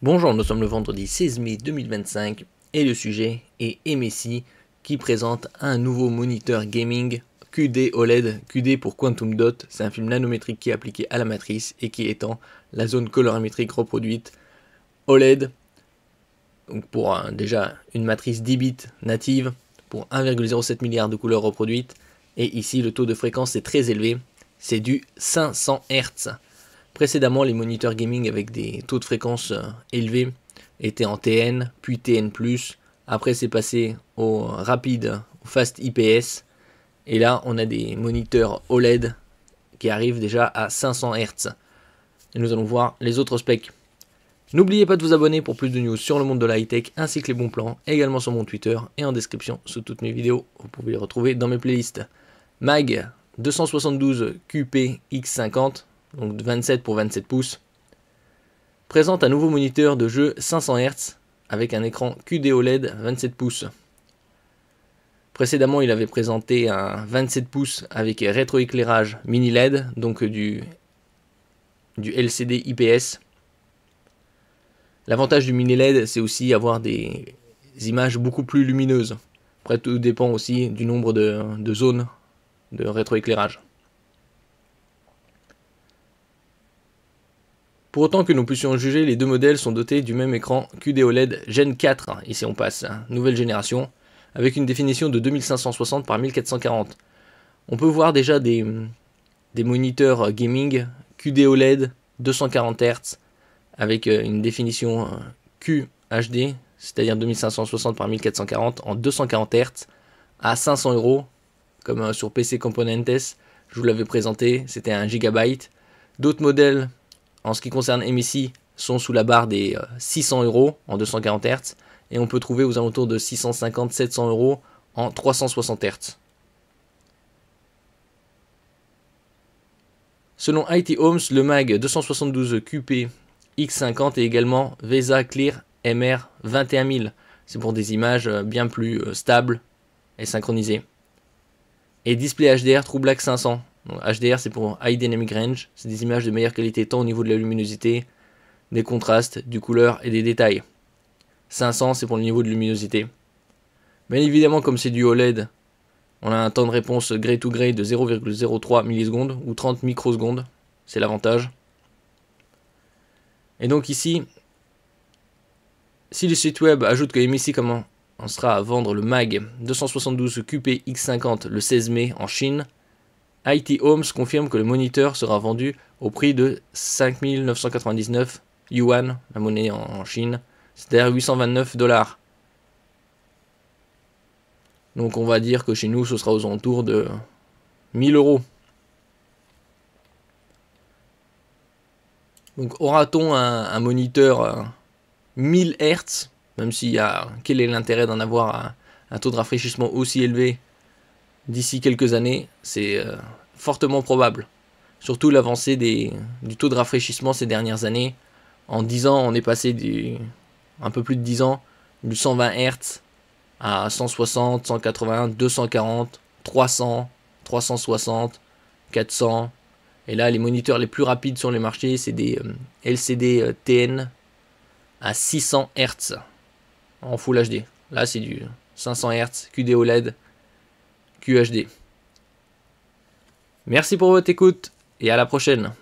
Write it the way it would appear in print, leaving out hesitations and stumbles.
Bonjour, nous sommes le vendredi 16 mai 2025 et le sujet est MSI qui présente un nouveau moniteur gaming QD OLED. QD pour Quantum Dot, c'est un film nanométrique qui est appliqué à la matrice et qui étend la zone colorimétrique reproduite. OLED, donc pour déjà une matrice 10 bits native pour 1,07 milliard de couleurs reproduites. Et ici le taux de fréquence est très élevé, c'est du 500 Hz. Précédemment, les moniteurs gaming avec des taux de fréquence élevés étaient en TN, puis TN+. Après, c'est passé au rapide, au fast IPS. Et là, on a des moniteurs OLED qui arrivent déjà à 500 Hz. Et nous allons voir les autres specs. N'oubliez pas de vous abonner pour plus de news sur le monde de la high-tech ainsi que les bons plans, également sur mon Twitter et en description sous toutes mes vidéos. Vous pouvez les retrouver dans mes playlists. Mag 272 QP X50. Donc 27 pour 27 pouces, présente un nouveau moniteur de jeu 500 Hz avec un écran QD OLED 27 pouces. Précédemment, il avait présenté un 27 pouces avec rétroéclairage mini LED, donc du LCD IPS. L'avantage du mini LED, c'est aussi avoir des images beaucoup plus lumineuses. Après, tout dépend aussi du nombre de zones de rétroéclairage. Pour autant que nous puissions juger, les deux modèles sont dotés du même écran QD OLED Gen 4, ici on passe, nouvelle génération, avec une définition de 2560 par 1440. On peut voir déjà des moniteurs gaming QD OLED 240 Hz, avec une définition QHD, c'est-à-dire 2560 par 1440 en 240 Hz, à 500 €, comme sur PC Componentes, je vous l'avais présenté, c'était 1 GB. D'autres modèles en ce qui concerne MSI, sont sous la barre des 600 € en 240 Hz et on peut trouver aux alentours de 650-700 € en 360 Hz. Selon IT Ohms, le Mag 272 QP X50 est également VESA Clear MR 21000. C'est pour des images bien plus stables et synchronisées. Et Display HDR True Black 500. Donc, HDR, c'est pour High Dynamic Range, c'est des images de meilleure qualité tant au niveau de la luminosité, des contrastes, du couleur et des détails. 500, c'est pour le niveau de luminosité. Bien évidemment, comme c'est du OLED, on a un temps de réponse gray to gray de 0,03 millisecondes ou 30 microsecondes, c'est l'avantage. Et donc ici, si le site web ajoute que MSI commencera à vendre le Mag 272 QP X50 le 16 mai en Chine, IT Ohms confirme que le moniteur sera vendu au prix de 5999 yuan, la monnaie en Chine, c'est-à-dire 829 $. Donc on va dire que chez nous, ce sera aux alentours de 1000 €. Donc aura-t-on un moniteur 1000 Hz, même s'il y a, quel est l'intérêt d'en avoir un taux de rafraîchissement aussi élevé d'ici quelques années? C'est fortement probable. Surtout l'avancée du taux de rafraîchissement ces dernières années. En 10 ans, on est passé un peu plus de 10 ans, du 120 Hz à 160, 180, 240, 300, 360, 400. Et là, les moniteurs les plus rapides sur les marchés, c'est des LCD TN à 600 Hz en Full HD. Là, c'est du 500 Hz, QD OLED, QHD. Merci pour votre écoute et à la prochaine.